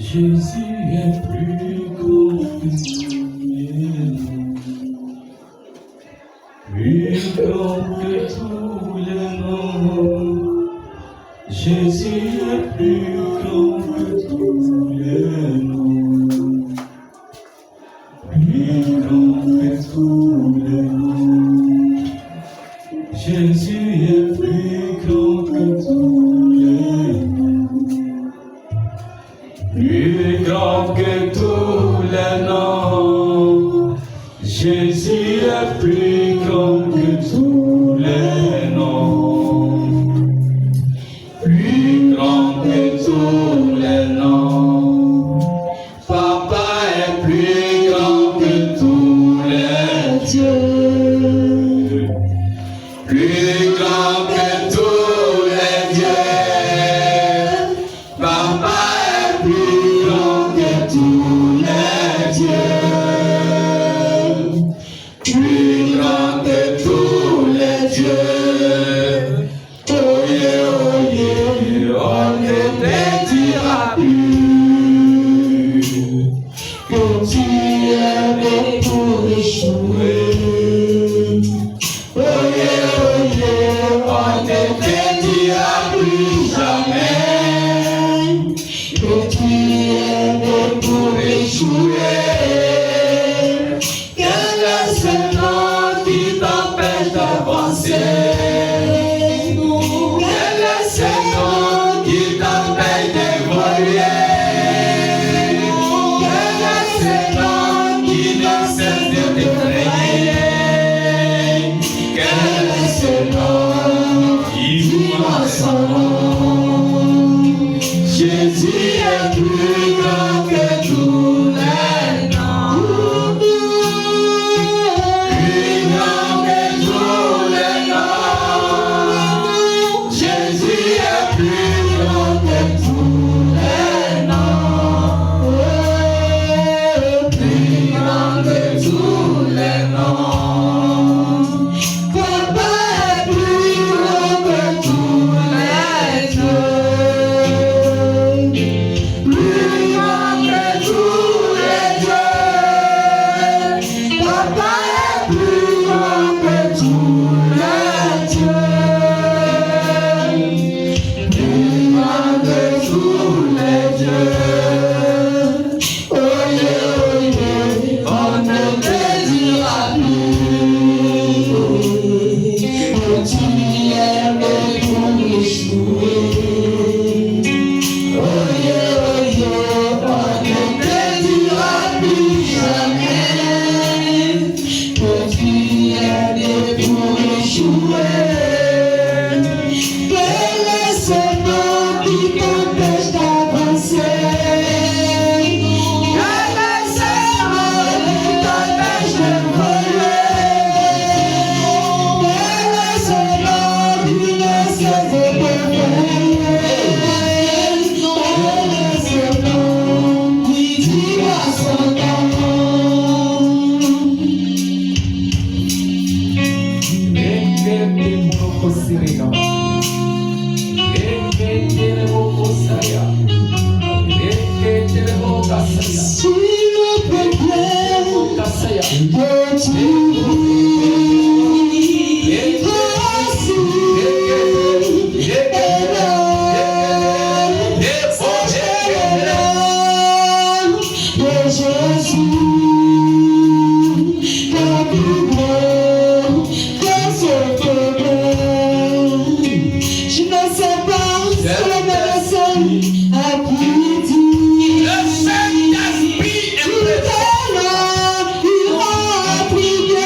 Jésus est plus grand que tous les noms, plus grand que tous les noms. Jésus est plus grand que tous les noms, plus grand que tous les noms. Jésus est plus grand que tous les noms, plus grand que tous les noms. Jésus est plus grand que tous les noms, plus grand que tous les noms. Papa est plus grand que tous les dieux, plus grand que tous les dieux. Papa est plus grand que tous les dieux, plus grand que tous les dieux. Oh yeah, on ne dira plus que tu es né pour échouer. Oh yeah, on ne dira plus jamais que tu es né pour échouer. Quel est ce nom qui t'empêche d'avancer? Quel est ce nom qui t'empêche d'évoluer? Quel est ce nom qui ne cesse de t'effrayer? Quel est ce nom? Dis-moi son nom. Jésus est plus grand que tous les noms, plus grand que tous les noms. Jésus est plus grand que tous les noms, plus grand que tous les noms. Papa est plus grand que tous les dieux, plus grand que tous les dieux. Papa est plus grand que tous les dieux, plus grand que tous les dieux. Oh yeah, on ne te dira plus que tu es né pour échouer. Oh yeah, on ne te dira plus jamais que tu es né pour échouer. Quel est ce nom qui t'empêche d'avancer? Quel est ce nom qui t'empêche de voler? Quel est ce nom qui ne cesse de t'effrayer? Quel est ce nom? Oui, dis-moi son nom. S'il te plaît, que tu pries, je ne sais pas si la personne à qui dire. Le Saint-Esprit est présent. Il va prier.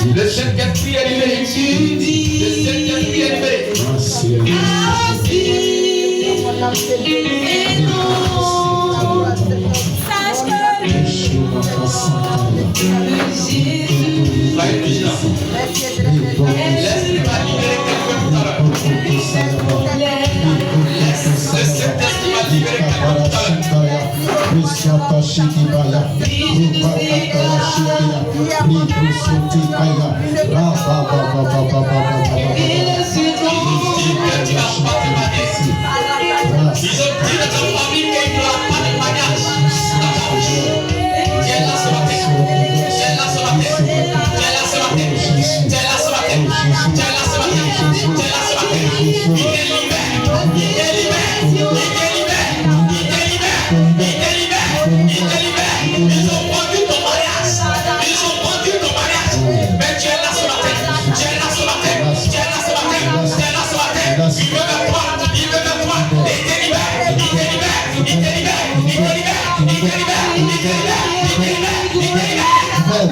Le Saint-Esprit est libéré. Le Saint-Esprit est libéré. Soyez vigilants. L'Esprit va libérer quelqu'un tout à l'heure. Le Saint-Esprit va libérer quelqu'un tout à l'heure. Ils ont dit de ta famille qu'il n'y aura pas de mariage. Tiens là ce matin. Tiens là ce matin. Tiens là ce matin. Tiens là ce matin. Tiens là ce matin. Tiens là ce matin. Il te libère. Il te libère. Il te libère. Il te libère. Il te libère. Il te libère. Ils ont vendu ton mariage. Ils ont vendu ton mariage. Mais tu es là ce matin. Tu es là ce matin. Tu es là ce matin. Tu es là ce matin. Il veut vers toi. Il veut vers toi. Il te libère. Il te libère. Il te libère. Il te libère. Il te libère. Il te libère. Il te libère. Il te libère.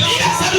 Yes,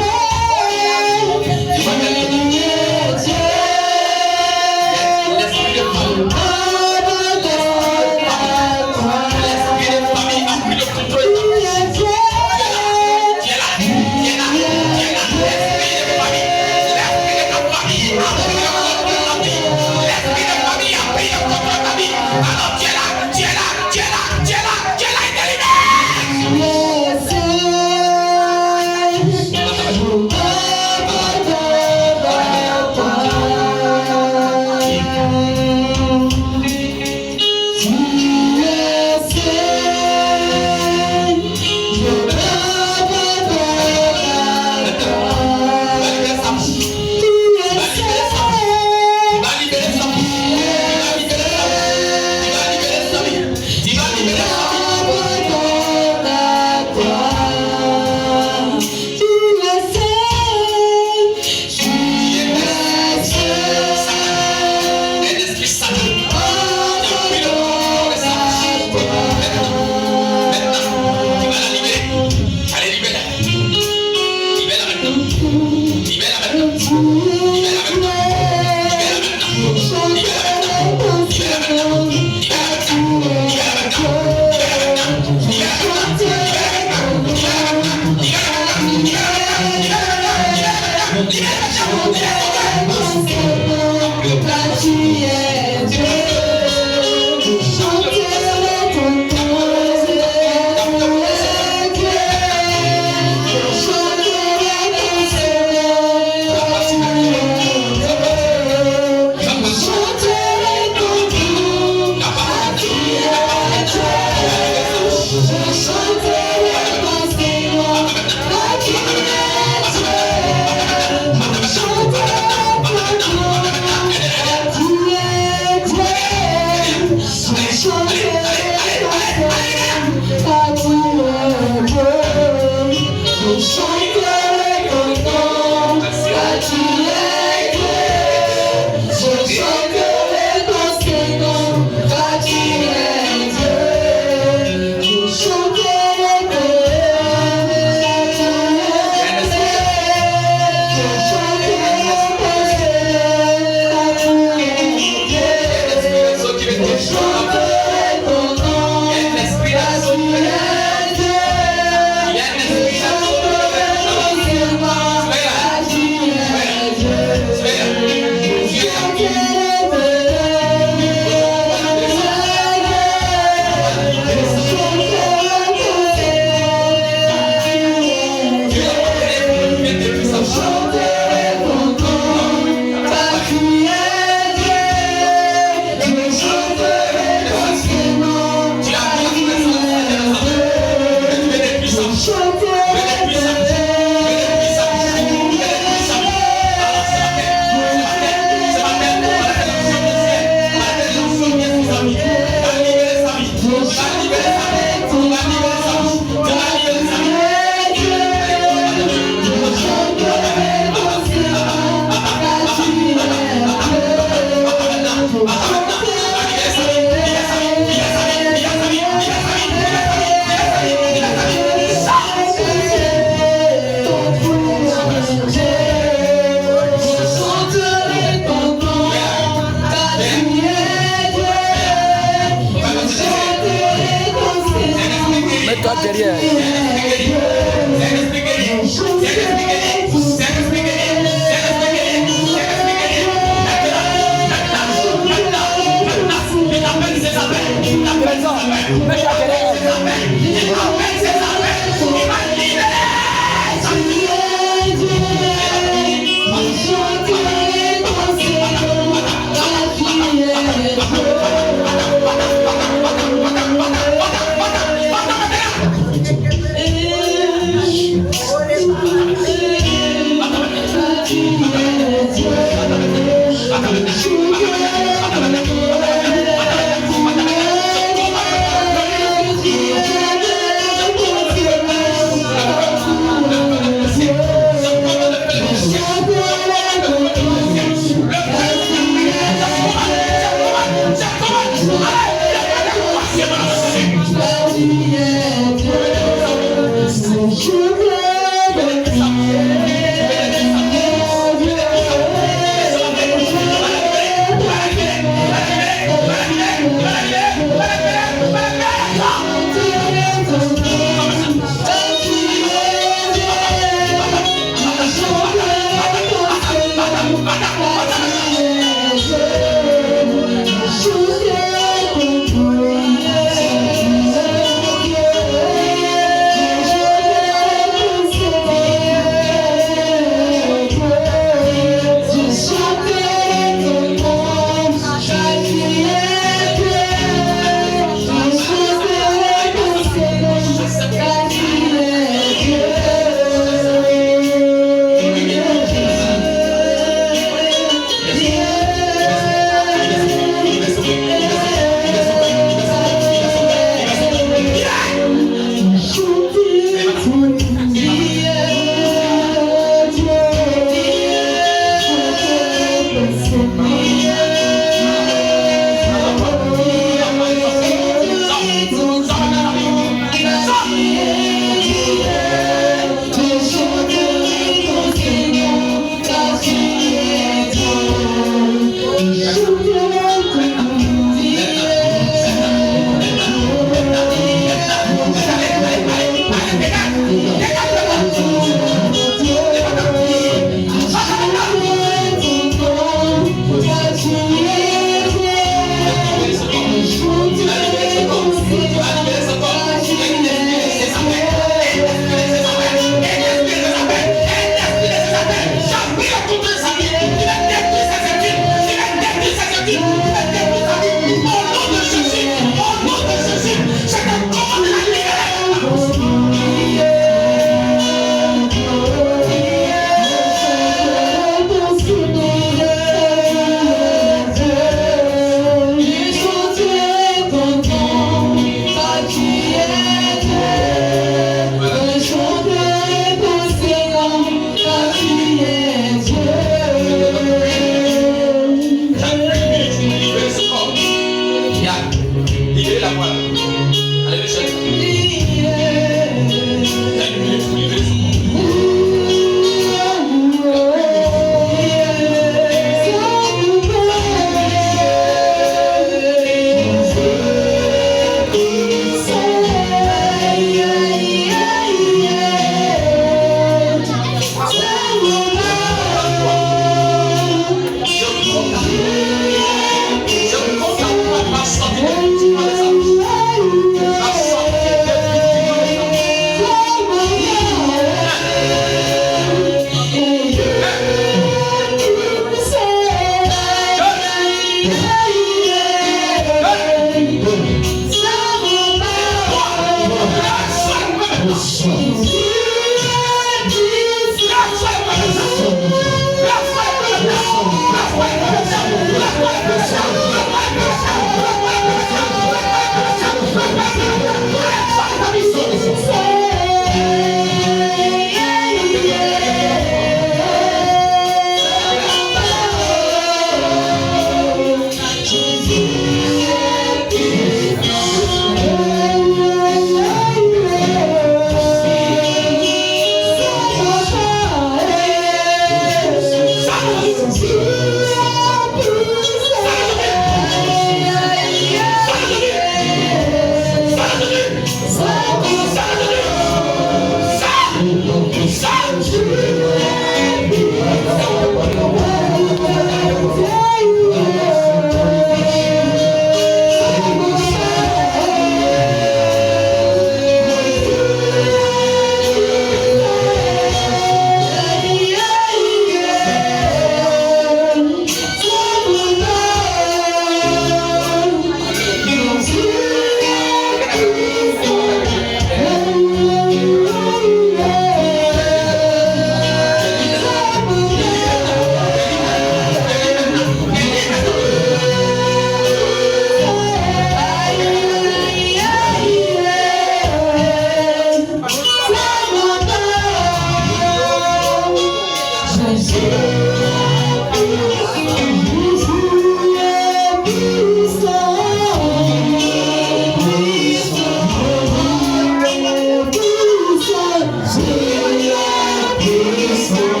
Thank you.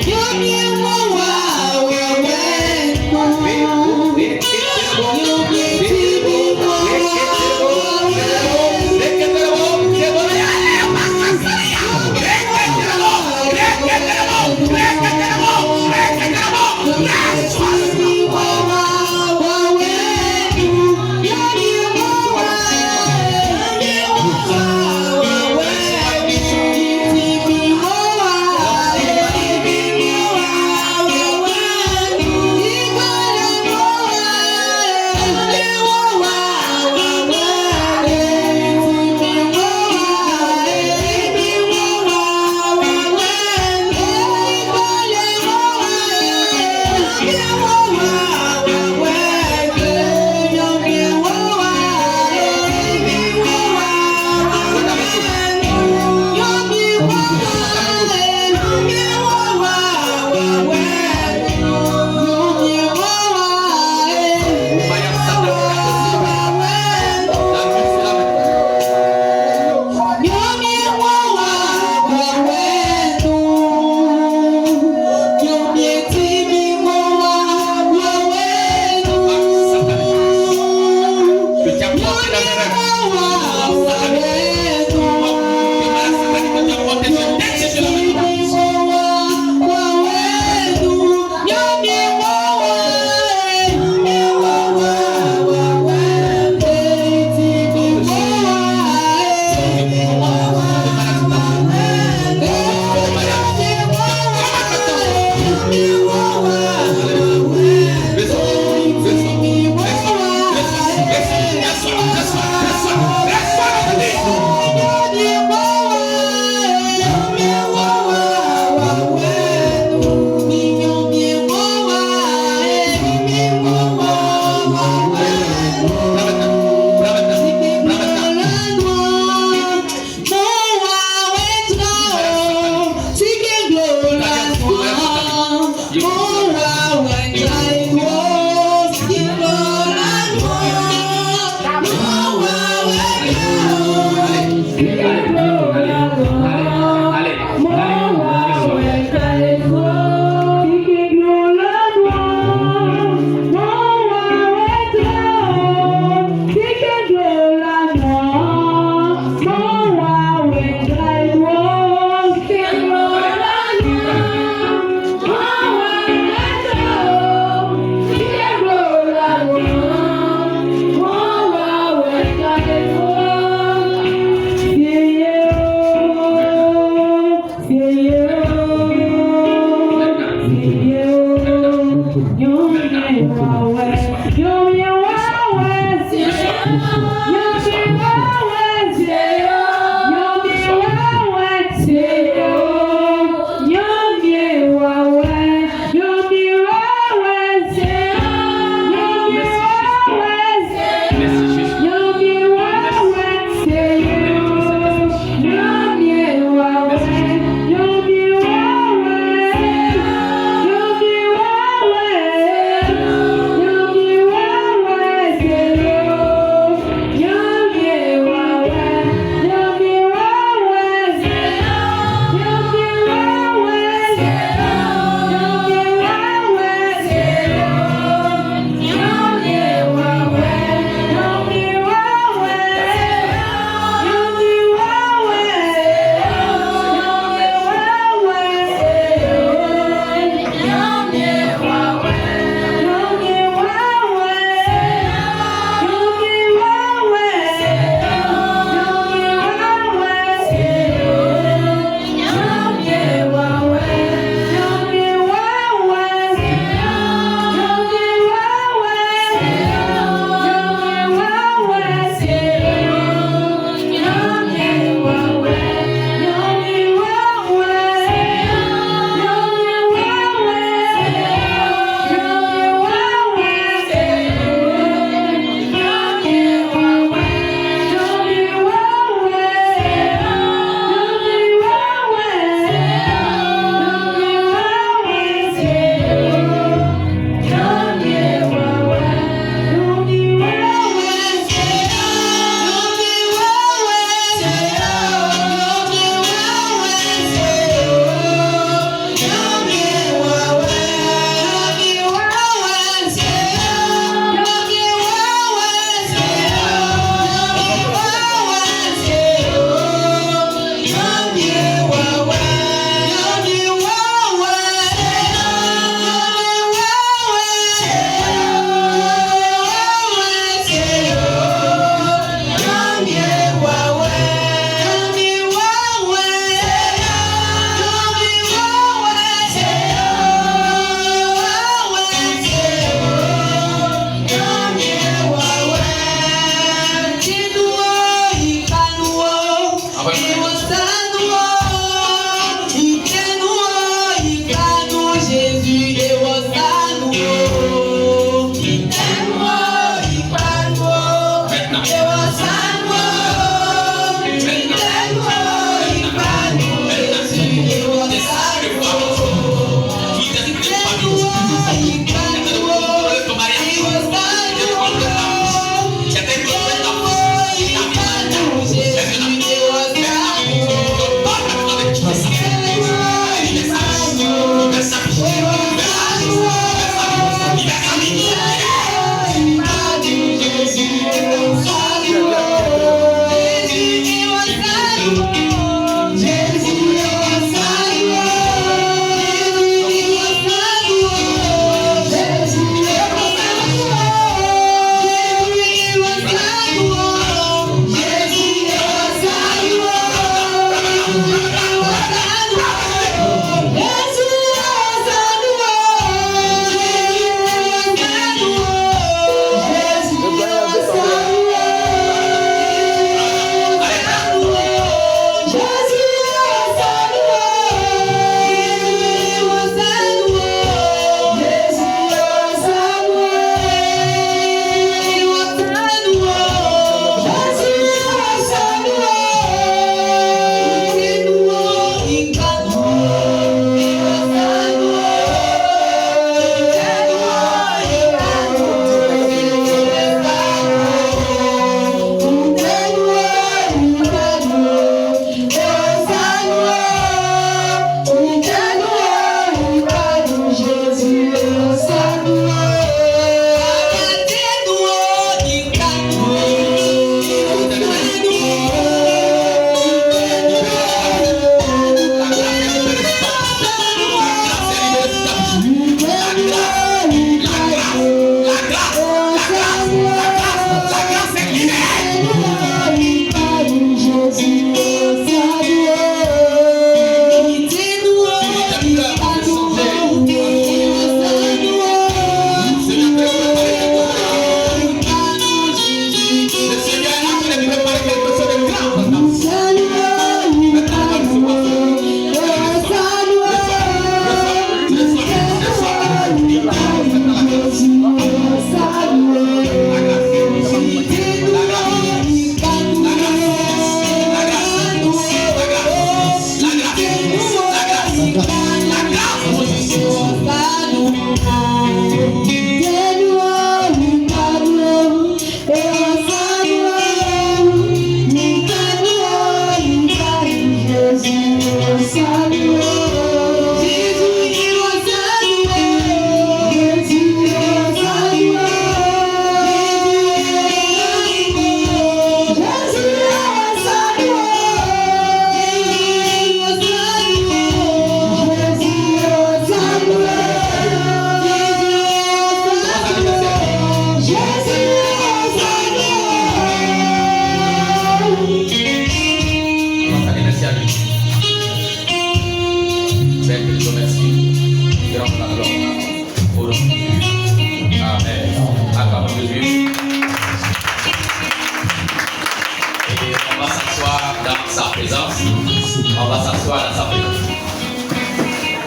You